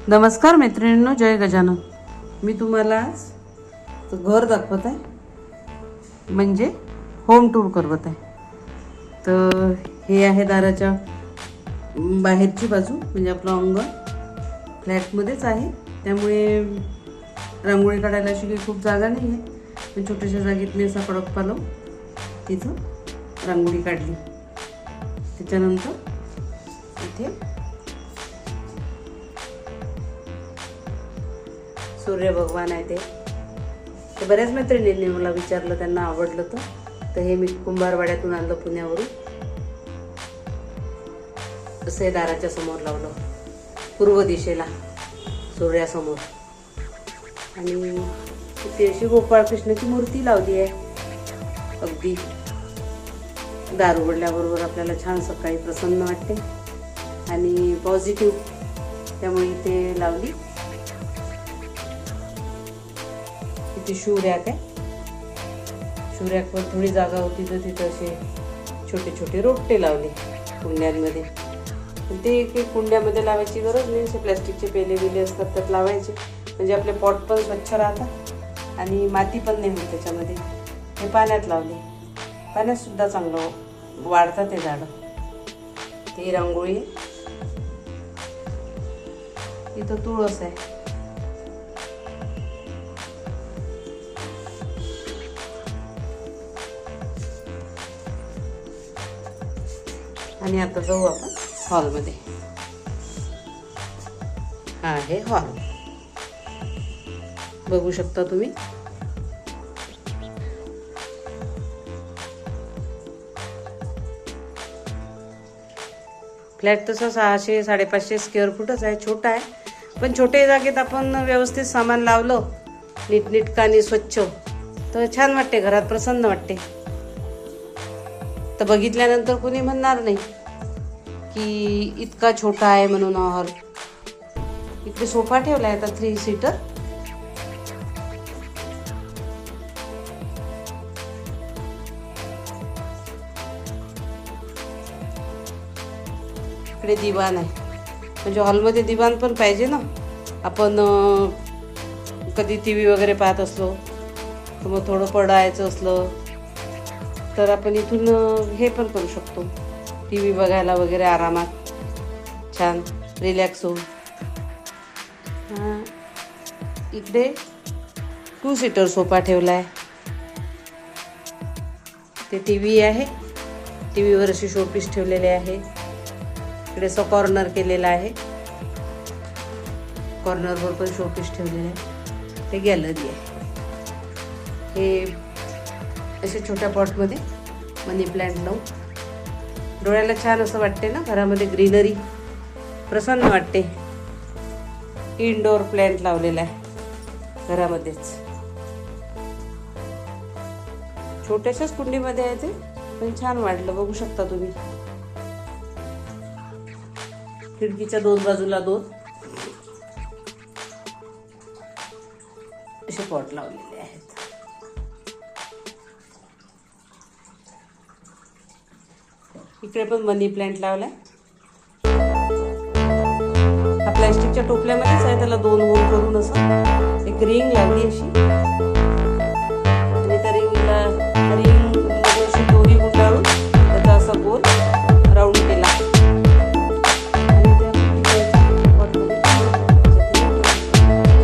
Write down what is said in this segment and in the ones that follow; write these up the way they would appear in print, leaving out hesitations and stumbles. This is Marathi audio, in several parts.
नमस्कार मैत्रिणींनो, जय गजानन. मी तुम्हाला आज घर दाखवत आहे, म्हणजे होम टूर करवत आहे. तर हे आहे दाराच्या बाहेरची बाजू, म्हणजे आपलं अंगण. फ्लॅटमध्येच आहे, त्यामुळे रांगोळी काढायला अशी काही खूप जागा नाही आहे. पण छोट्याशा जागेत मी असा कडक पालव तिथं रांगोळी काढली. त्याच्यानंतर इथे सूर्य भगवान आहे. ते बऱ्याच मैत्रिणींनी मला विचारलं, त्यांना आवडलं. तर हे मी कुंभारवाड्यातून आणलं, पुण्यावरून. असं दाराच्या समोर लावलं, पूर्व दिशेला सूर्यासमोर. आणि इथे अशी गोपाळ कृष्णाची मूर्ती लावली आहे. अगदी दार उघडल्याबरोबर आपल्याला छान सकाळी प्रसन्न वाटते आणि पॉझिटिव्ह, त्यामुळे इथे लावली. इथे शूरॅक आहे. शूरॅकवर थोडी जागा होती, तर तिथं असे छोटे छोटे रोपटे लावले कुंड्यांमध्ये. ते एक एक कुंड्यामध्ये लावायची गरज नाही, असे प्लॅस्टिकचे पेले बिले असतात त्यात लावायचे, म्हणजे आपले पॉट पण स्वच्छ राहतात आणि माती पण नाही होत त्याच्यामध्ये. हे पाण्यात लावले, पाण्यात सुद्धा चांगलं वाढतात ते झाडं. ती रांगोळी. इथं तुळस आहे. आणि आता जाऊ आपण हॉलमध्ये. हा आहे हॉल, बघू शकता तुम्ही. फ्लॅट तसा 600-550 स्क्वेअर फूटच आहे, छोटा आहे. पण छोट्या जागेत आपण व्यवस्थित सामान लावलं, नीटनेटकं आणि स्वच्छ, तर छान वाटते, घरात प्रसन्न वाटते. तर बघितल्यानंतर कोणी म्हणणार नाही की इतका छोटा आहे म्हणून हॉल. इकडे सोफा ठेवला आहे आता 3 सीटर. इकडे दिवाण आहे, म्हणजे हॉलमध्ये दिवाण पण पाहिजे ना. आपण कधी टी व्ही वगैरे पाहत असलो, तर मग थोडं पडायचं असलं तर आपण इथून हे पण करू शकतो, टी व्ही बघायला वगैरे आरामात, छान रिलॅक्स होऊन. इकडे 2 सीटर सोफा ठेवला आहे. ते टी व्ही आहे, टी व्हीवर असे शोपीस ठेवलेले आहे. इकडे असं कॉर्नर केलेला आहे, कॉर्नरवर पण शोपीस ठेवलेले आहे. हे गॅलरी आहे. हे अशा छोट्या पॉटमध्ये मनी प्लांट लावून डोळ्याला छान असं वाटते ना, घरामध्ये ग्रीनरी, प्रसन्न वाटते. इनडोअर प्लांट लावलेला आहे घरामध्येच, छोट्याशाच कुंडीमध्ये आहे ते, पण छान वाटलं. बघू शकता तुम्ही. खिडकीच्या 2 बाजूला 2 असे पॉट लावलेले आहेत. इकडे पण मनी प्लांट लावलाय. हा प्लॅस्टिकच्या टोपल्यामध्येच आहे, त्याला 2 होल करून असं एक रिंग लावली अशी. आणि त्या रिंग अशी दोरी गुंडाळून त्याचा असा गोल राऊंड केला.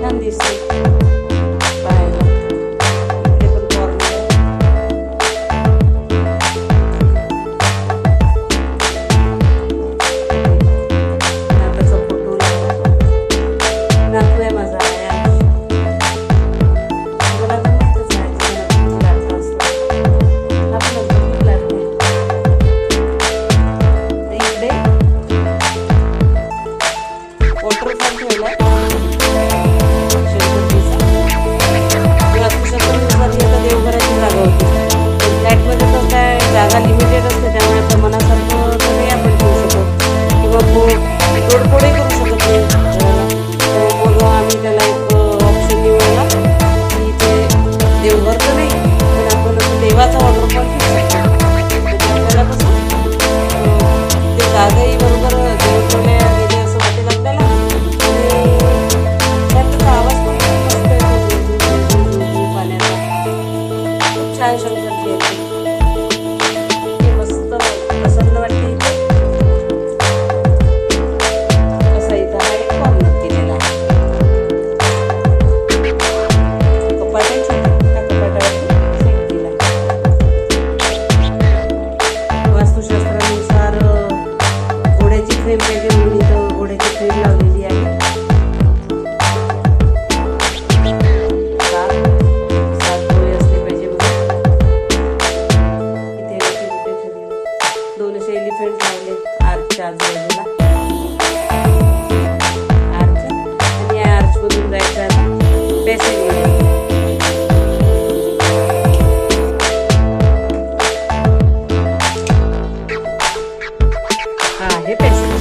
छान दिसते बाहेर. इकडे पण कॉर्नर आहे. जागा लिमिटेड असते, त्यामुळे आपण मनासारखं तर नाही आपण करू शकत, किंवा तोडफोडही करू शकत नाही. मग आम्ही त्याला एक ऑप्शन निवडला की ते देवघर तर नाही, पण आपण देवाचा वॉटरफॉल घेऊ शकतो. म्हणजे आपल्याला कसं ते जागाही बरोबर देवघरला गेले असं वाटेल आपल्याला, आणि बेसिन हा हे बेसिन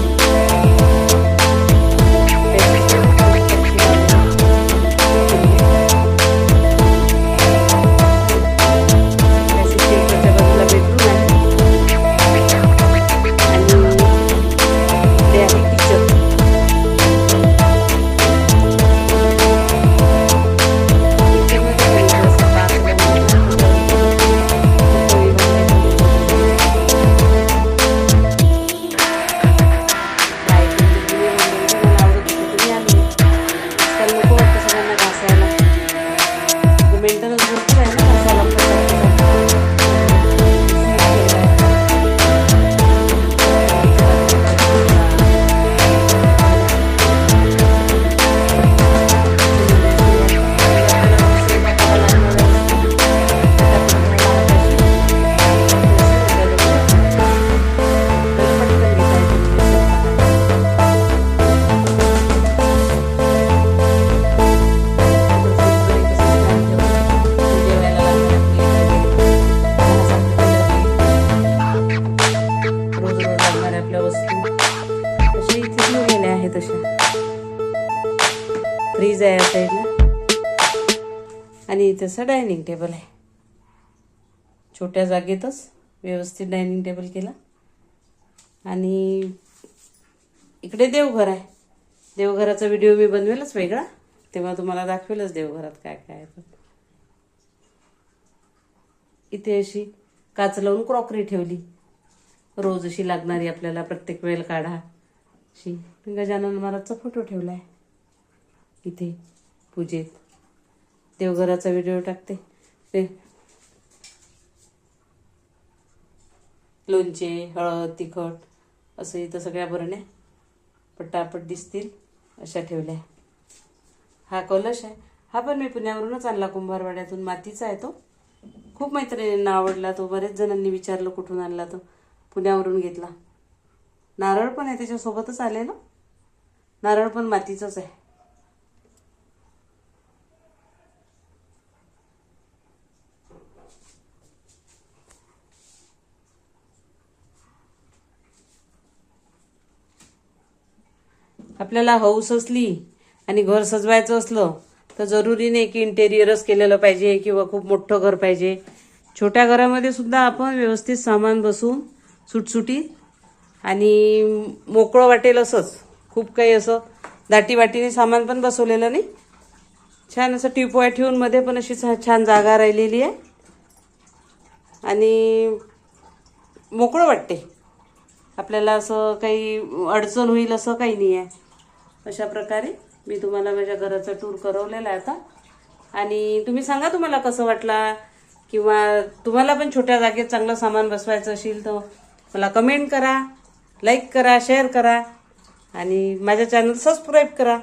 फ्रीज आहे या साईडला आणि इथे असं डायनिंग टेबल आहे. छोट्या जागेतच व्यवस्थित डायनिंग टेबल केला. आणि इकडे देवघर आहे. देवघराचा व्हिडिओ मी बनवेलच वेगळा, तेव्हा तुम्हाला दाखवेलच देवघरात काय काय आहे. इथे अशी काच लावून क्रॉकरी ठेवली, रोज अशी लागणारी आपल्याला प्रत्येक वेळेला काढा अशी. गजानन महाराजचा फोटो ठेवलाय इथे पूजेत. देवघराचा व्हिडिओ टाकते. ते लोणचे, हळद, तिखट असं इथं सगळ्या बरण्या पटापट दिसतील अशा ठेवल्या. हा कलश आहे. हा पण मी पुण्यावरूनच आणला, कुंभारवाड्यातून. मातीचा आहे तो. खूप मैत्रिणींना आवडला तो. बरेच जणांनी विचारलं कुठून आणला, तो पुण्यावरून घेतला. नारळ पण आहे त्याच्यासोबतच आलेलं. नारळ पण मातीचंच आहे. आपल्याला हौस असली आणि घर सजवायचं असलं तर जरुरी नाही की इंटेरियरच केलेलं पाहिजे किंवा खूप मोठं घर पाहिजे. छोट्या घरामध्ये सुद्धा आपण व्यवस्थित सामान बसवून सुटसुटीत आणि मोकळं वाटेल असंच, खूप काही असं दाटीवाटीने सामान पण बसवलेलं नाही. छान असं टिपॉय ठेवून मध्ये पण अशी छान जागा राहिलेली आहे आणि मोकळं वाटते. आपल्याला असं काही अडचण होईल असं काही नाही आहे. अशा प्रकारे मी तुम्हाला माझ्या घराचा टूर करवलेला आहे आता. आणि तुम्ही सांगा तुम्हाला कसं वाटला, किंवा तुम्हाला पण छोट्या जागेत चांगलं सामान बसवायचं असेल तर मला कमेंट करा, लाईक करा, शेअर करा आणि माझ्या चॅनल सबस्क्राईब करा.